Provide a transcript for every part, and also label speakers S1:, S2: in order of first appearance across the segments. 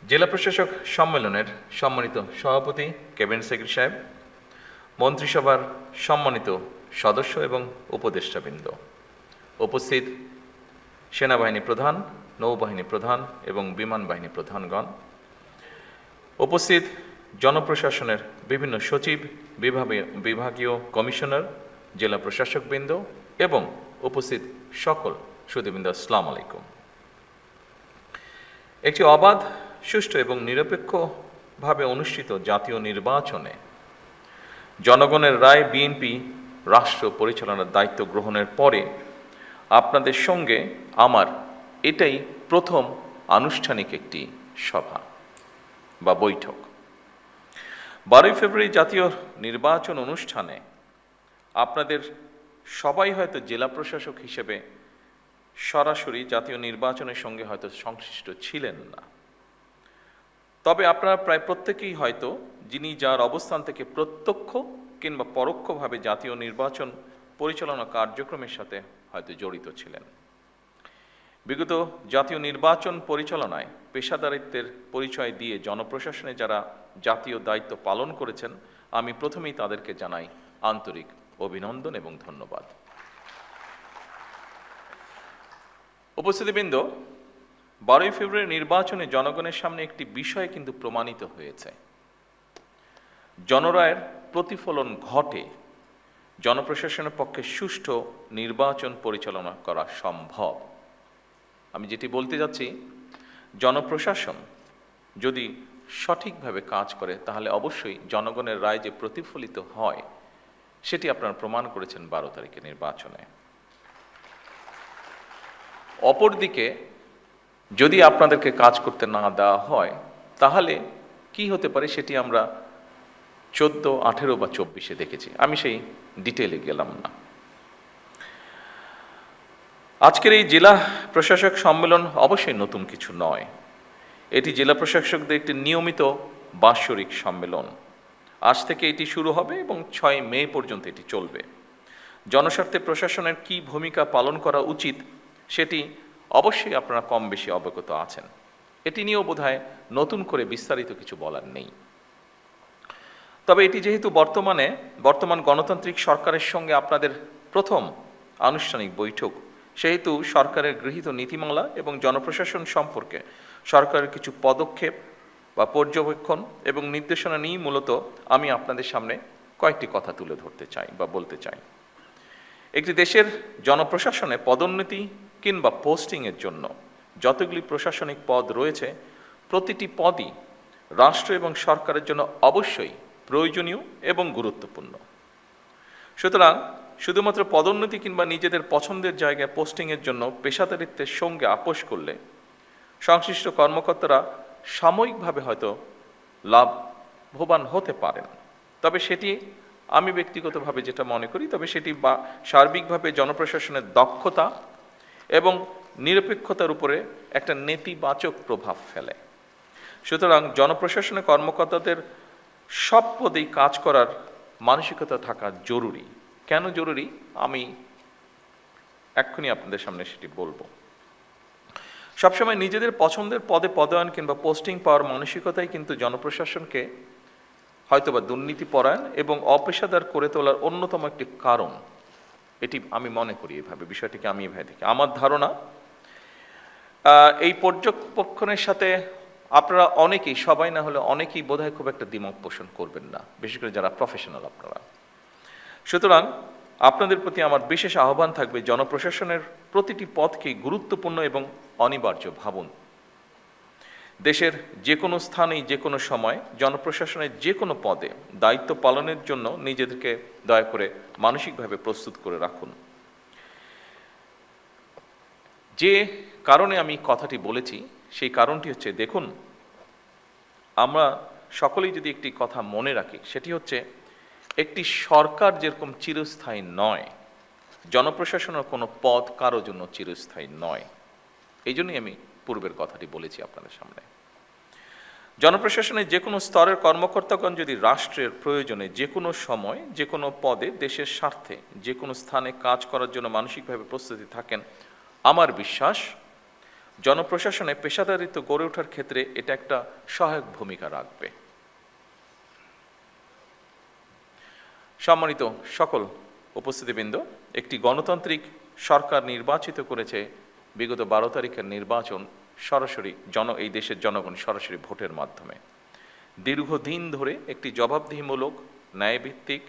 S1: জেলা প্রশাসক সম্মেলনের সম্মানিত সভাপতি, ক্যাবিনেট সেক্রেটারি সাহেব, মন্ত্রিসভার সম্মানিত সদস্য এবং উপদেষ্টাবৃন্দ, উপস্থিত সেনাবাহিনী প্রধান, নৌবাহিনী প্রধান এবং বিমান বাহিনী প্রধানগণ, উপস্থিত জনপ্রশাসনের বিভিন্ন সচিব, বিভাগীয় কমিশনার, জেলা প্রশাসকবৃন্দ এবং উপস্থিত সকল সুধীবৃন্দ, আসসালামু আলাইকুম। একটি অবাধ, সুষ্ঠু এবং নিরপেক্ষভাবে অনুষ্ঠিত জাতীয় নির্বাচনে জনগণের রায় বিএনপি রাষ্ট্র পরিচালনার দায়িত্ব গ্রহণের পরে আপনাদের সঙ্গে আমার এটাই প্রথম আনুষ্ঠানিক একটি সভা বা বৈঠক। 12 ফেব্রুয়ারি জাতীয় নির্বাচন অনুষ্ঠানে আপনাদের সবাই হয়তো জেলা প্রশাসক হিসেবে সরাসরি জাতীয় নির্বাচনের সঙ্গে হয়তো সংশ্লিষ্ট ছিলেন না, তবে আপনারা প্রায় প্রত্যেকেই হয়তো যিনি যার অবস্থান থেকে প্রত্যক্ষ কিংবা পরোক্ষভাবে জাতীয় নির্বাচন পরিচালনা কার্যক্রমের সাথে হয়তো জড়িত ছিলেন। বিগত জাতীয় নির্বাচন পরিচালনায় পেশাদারিত্বের পরিচয় দিয়ে জনপ্রশাসনে যারা জাতীয় দায়িত্ব পালন করেছেন, আমি প্রথমেই তাদেরকে জানাই আন্তরিক অভিনন্দন এবং ধন্যবাদ। উপস্থিতিবৃন্দ, 12 ফেব্রুয়ারি নির্বাচনে জনগণের সামনে একটি বিষয় কিন্তু প্রমাণিত হয়েছে। জনরায়ের প্রতিফলন ঘটে, জনপ্রশাসনের পক্ষে সুষ্ঠু নির্বাচন পরিচালনা করা সম্ভব। আমি যেটি বলতে যাচ্ছি, জনপ্রশাসন যদি সঠিকভাবে কাজ করে তাহলে অবশ্যই জনগণের রায় যে প্রতিফলিত হয় সেটি আপনারা প্রমাণ করেছেন 12 তারিখের নির্বাচনে। অপরদিকে যদি আপনাদেরকে কাজ করতে না দেওয়া হয় তাহলে কি হতে পারে সেটি আমরা 14, 18 বা 24-এ দেখেছি। আমি সেই ডিটেলে গেলাম না। আজকের এই জেলা প্রশাসক সম্মেলন অবশ্যই নতুন কিছু নয়। এটি জেলা প্রশাসকদের একটি নিয়মিত বাৎসরিক সম্মেলন। আজ থেকে এটি শুরু হবে এবং 6 মে পর্যন্ত এটি চলবে। জনস্বার্থে প্রশাসনের কি ভূমিকা পালন করা উচিত সেটি অবশ্যই আপনারা কম বেশি অবগত আছেন। এটি নিয়েও বোধহয় নতুন করে বিস্তারিত কিছু বলার নেই। তবে এটি যেহেতু বর্তমান গণতান্ত্রিক সরকারের সঙ্গে আপনাদের প্রথম আনুষ্ঠানিক বৈঠক, সেহেতু সরকারের গৃহীত নীতিমালা এবং জনপ্রশাসন সম্পর্কে সরকারের কিছু পদক্ষেপ বা পর্যবেক্ষণ এবং নির্দেশনা নিয়ে মূলত আমি আপনাদের সামনে কয়েকটি কথা তুলে ধরতে চাই বা বলতে চাই। একটি দেশের জনপ্রশাসনে পদোন্নতি কিংবা পোস্টিংয়ের জন্য যতগুলি প্রশাসনিক পদ রয়েছে, প্রতিটি পদই রাষ্ট্র এবং সরকারের জন্য অবশ্যই প্রয়োজনীয় এবং গুরুত্বপূর্ণ। সুতরাং শুধুমাত্র পদোন্নতি কিংবা নিজেদের পছন্দের জায়গায় পোস্টিংয়ের জন্য পেশাদারিত্বের সঙ্গে আপোষ করলে সংশ্লিষ্ট কর্মকর্তারা সাময়িকভাবে হয়তো লাভবান হতে পারেন, তবে সেটি আমি ব্যক্তিগতভাবে যেটা মনে করি, তবে সেটি সার্বিকভাবে জনপ্রশাসনের দক্ষতা এবং নিরপেক্ষতার উপরে একটা নেতিবাচক প্রভাব ফেলে। সুতরাং জনপ্রশাসনের কর্মকর্তাদের সব পদেই কাজ করার মানসিকতা থাকা জরুরি। কেন জরুরি আমি এক্ষুনি আপনাদের সামনে সেটি বলবো। সবসময় নিজেদের পছন্দের পদে পদায়ন কিংবা পোস্টিং পাওয়ার মানসিকতাই কিন্তু জনপ্রশাসনকে হয়তোবা দুর্নীতিপরায়ণ এবং অপেশাদার করে তোলার অন্যতম একটি কারণ। এটি আমি মনে করি এভাবে, বিষয়টিকে আমি এভাবে দেখি। আমার ধারণা এই পর্যবেক্ষণের সাথে আপনারা অনেকেই, সবাই না হলে অনেকেই বোধহয় খুব একটা দ্বিমত পোষণ করবেন না, বিশেষ করে যারা প্রফেশনাল আপনারা। সুতরাং আপনাদের প্রতি আমার বিশেষ আহ্বান থাকবে, জনপ্রশাসনের প্রতিটি পদকেই গুরুত্বপূর্ণ এবং অনিবার্য ভাবুন। দেশের যে কোনো স্থানেই যে কোনো সময় জনপ্রশাসনের যে কোনো পদে দায়িত্ব পালনের জন্য নিজেদেরকে দয়া করে মানসিকভাবে প্রস্তুত করে রাখুন। যে কারণে আমি কথাটি বলেছি সেই কারণটি হচ্ছে, দেখুন, আমরা সকলেই যদি একটি কথা মনে রাখি, সেটি হচ্ছে একটি সরকার যেরকম চিরস্থায়ী নয়, জনপ্রশাসনের কোনো পদ কারো জন্য চিরস্থায়ী নয়। এই জন্যই আমি পূর্বের কথাটি বলেছি আপনাদের সামনে। জনপ্রশাসনের যে কোনো স্তরের কর্মকর্তাগণ যদি রাষ্ট্রের প্রয়োজনে যে কোনো সময় যে কোনো পদে দেশের স্বার্থে যে কোনো স্থানে কাজ করার জন্য মানসিকভাবে প্রস্তুতি থাকেন, আমার বিশ্বাস জনপ্রশাসনে পেশাদারিত্ব গড়ে ওঠার ক্ষেত্রে এটা একটা সহায়ক ভূমিকা রাখবে। সম্মানিত সকল উপস্থিতিবৃন্দ, একটি গণতান্ত্রিক সরকার নির্বাচিত করেছে বিগত 12 তারিখের নির্বাচন সরাসরি এই দেশের জনগণ সরাসরি ভোটের মাধ্যমে। দীর্ঘদিন ধরে একটি জবাবদিহিমূলক, ন্যায়ভিত্তিক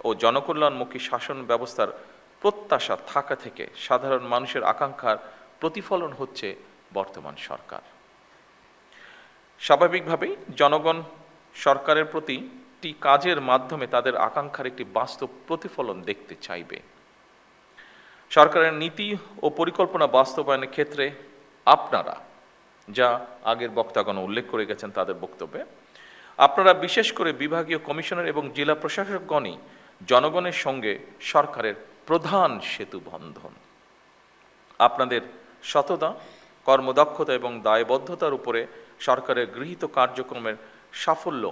S1: ও জনকল্যাণমুখী শাসন ব্যবস্থার প্রত্যাশা থাকা থেকে সাধারণ মানুষের আকাঙ্ক্ষার প্রতিফলন হচ্ছে বর্তমান সরকার। স্বাভাবিকভাবেই জনগণ সরকারের প্রতিটি কাজের মাধ্যমে তাদের আকাঙ্ক্ষার একটি বাস্তব প্রতিফলন দেখতে চাইবে। সরকারের নীতি ও পরিকল্পনা বাস্তবায়নের ক্ষেত্রে আপনারা, যা আগের বক্তাগণ উল্লেখ করে গেছেন তাদের বক্তব্যে, আপনারা বিশেষ করে বিভাগীয় কমিশনার এবং জেলা প্রশাসকগণই জনগণের সঙ্গে সরকারের প্রধান সেতু বন্ধন। আপনাদের সততা, কর্মদক্ষতা এবং দায়বদ্ধতার উপরে সরকারের গৃহীত কার্যক্রমের সাফল্য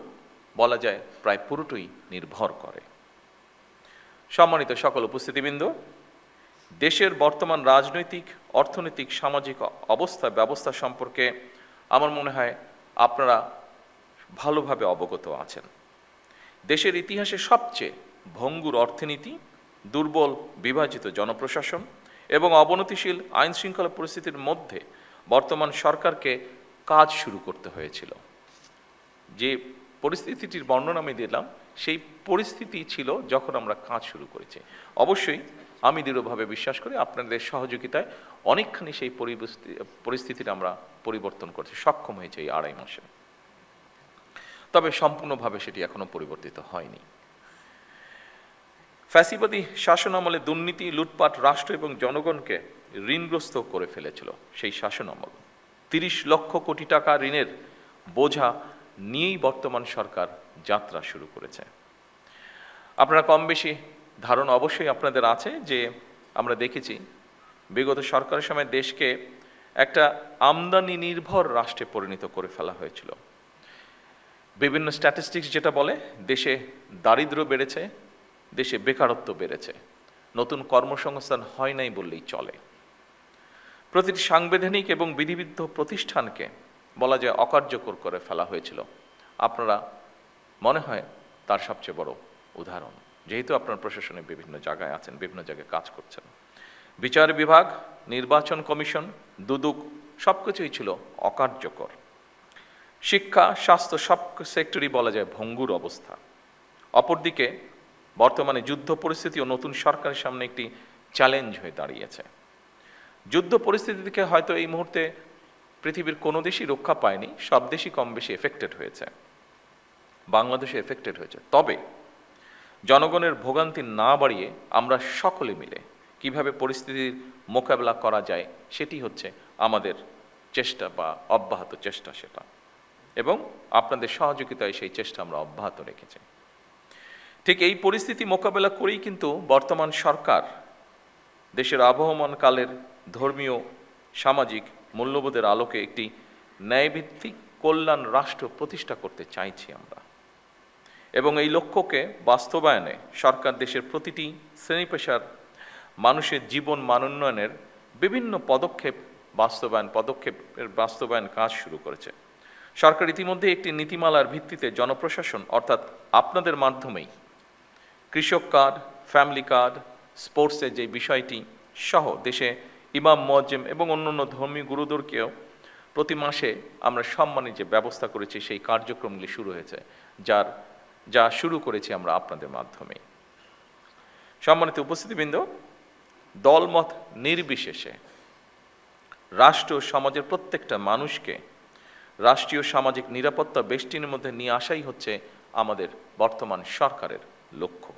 S1: বলা যায় প্রায় পুরোটাই নির্ভর করে। সম্মানিত সকল উপস্থিতিবৃন্দ, দেশের বর্তমান রাজনৈতিক, অর্থনৈতিক, সামাজিক ব্যবস্থা সম্পর্কে আমার মনে হয় আপনারা ভালোভাবে অবগত আছেন। দেশের ইতিহাসে সবচেয়ে ভঙ্গুর অর্থনীতি, দুর্বল বিভাজিত জনপ্রশাসন এবং অবনতিশীল আইন শৃঙ্খলা পরিস্থিতির মধ্যে বর্তমান সরকারকে কাজ শুরু করতে হয়েছিল। যে পরিস্থিতিটির বর্ণনা আমি দিলাম, সেই পরিস্থিতি ছিল যখন আমরা কাজ শুরু করেছি। অবশ্যই আমি দৃঢ়ভাবে বিশ্বাস করি আপনাদের সহযোগিতায় অনেকখানি সেই পরিস্থিতিটা আমরা পরিবর্তন করতে সক্ষম হয়েছে এই 2.5 মাসে। তবে সম্পূর্ণভাবে সেটি এখনো পরিবর্তিত হয়নি। ফ্যাসিবাদী শাসনামলে দুর্নীতি, লুটপাট রাষ্ট্র এবং জনগণকে ঋণগ্রস্ত করে ফেলেছিল। সেই শাসনামল 30 লক্ষ কোটি টাকা ঋণের বোঝা নিয়েই বর্তমান সরকার যাত্রা শুরু করেছে। আপনারা কম বেশি ধারণা অবশ্যই আপনাদের আছে যে আমরা দেখেছি বিগত সরকারের সময় দেশকে একটা আমদানি নির্ভর রাষ্ট্রে পরিণত করে ফেলা হয়েছিল। বিভিন্ন স্ট্যাটিস্টিক্স যেটা বলে, দেশে দারিদ্র্য বেড়েছে, দেশে বেকারত্ব বেড়েছে, নতুন কর্মসংস্থান হয় নাই বললেই চলে। প্রতিটি সাংবিধানিক এবং বিধিবিদ্ধ প্রতিষ্ঠানকে বলা যায় অকার্যকর করে ফেলা হয়েছিল। আপনারা মনে হয় তার সবচেয়ে বড় উদাহরণ, যেহেতু আপনার প্রশাসনে বিভিন্ন জায়গায় আছেন, বিভিন্ন জায়গায় কাজ করছেন। বিচার বিভাগ, নির্বাচন কমিশন, দুদক সবকিছুই ছিল অকার্যকর। শিক্ষা, স্বাস্থ্য সব সেক্টরই বলা যায় ভঙ্গুর অবস্থা। অপরদিকে বর্তমানে যুদ্ধ পরিস্থিতি ও নতুন সরকারের সামনে একটি চ্যালেঞ্জ হয়ে দাঁড়িয়েছে। যুদ্ধ পরিস্থিতি থেকে হয়তো এই মুহূর্তে পৃথিবীর কোনো দেশই রক্ষা পায়নি, সব দেশই কম বেশি এফেক্টেড হয়েছে, বাংলাদেশে এফেক্টেড হয়েছে। তবে জনগণের ভোগান্তি না বাড়িয়ে আমরা সকলে মিলে কিভাবে পরিস্থিতির মোকাবেলা করা যায় সেটি হচ্ছে আমাদের চেষ্টা বা অব্যাহত চেষ্টা সেটা, এবং আপনাদের সহযোগিতায় সেই চেষ্টা আমরা অব্যাহত রেখেছি। ঠিক এই পরিস্থিতি মোকাবেলা করেই কিন্তু বর্তমান সরকার দেশের আবহমান কালের ধর্মীয়, সামাজিক মূল্যবোধের আলোকে একটি ন্যায়ভিত্তিক কল্যাণ রাষ্ট্র প্রতিষ্ঠা করতে চাইছি আমরা, এবং এই লক্ষ্যকে বাস্তবায়নে সরকার দেশের প্রতিটি শ্রেণী পেশার মানুষের জীবন মানোন্নয়নের বিভিন্ন পদক্ষেপের বাস্তবায়ন কাজ শুরু করেছে। সরকার ইতিমধ্যে একটি নীতিমালার ভিত্তিতে জনপ্রশাসন অর্থাৎ আপনাদের মাধ্যমেই কৃষক কার্ড, ফ্যামিলি কার্ড, স্পোর্টসের যে বিষয়টি সহ দেশে ইমাম, মুয়াজ্জিম এবং অন্যান্য ধর্মীয় গুরুদেরকেও প্রতি মাসে আমরা সম্মানের যে ব্যবস্থা করেছি সেই কার্যক্রমগুলি শুরু হয়েছে, যা শুরু করেছি আমরা আপনাদের মাধ্যমে। সম্মানিত উপস্থিতিবৃন্দ, দলমত নির্বিশেষে রাষ্ট্র সমাজের প্রত্যেকটা মানুষকে রাষ্ট্রীয় সামাজিক নিরাপত্তা বেষ্টনীর মধ্যে নিয়ে আসাই হচ্ছে আমাদের বর্তমান সরকারের লক্ষ্য।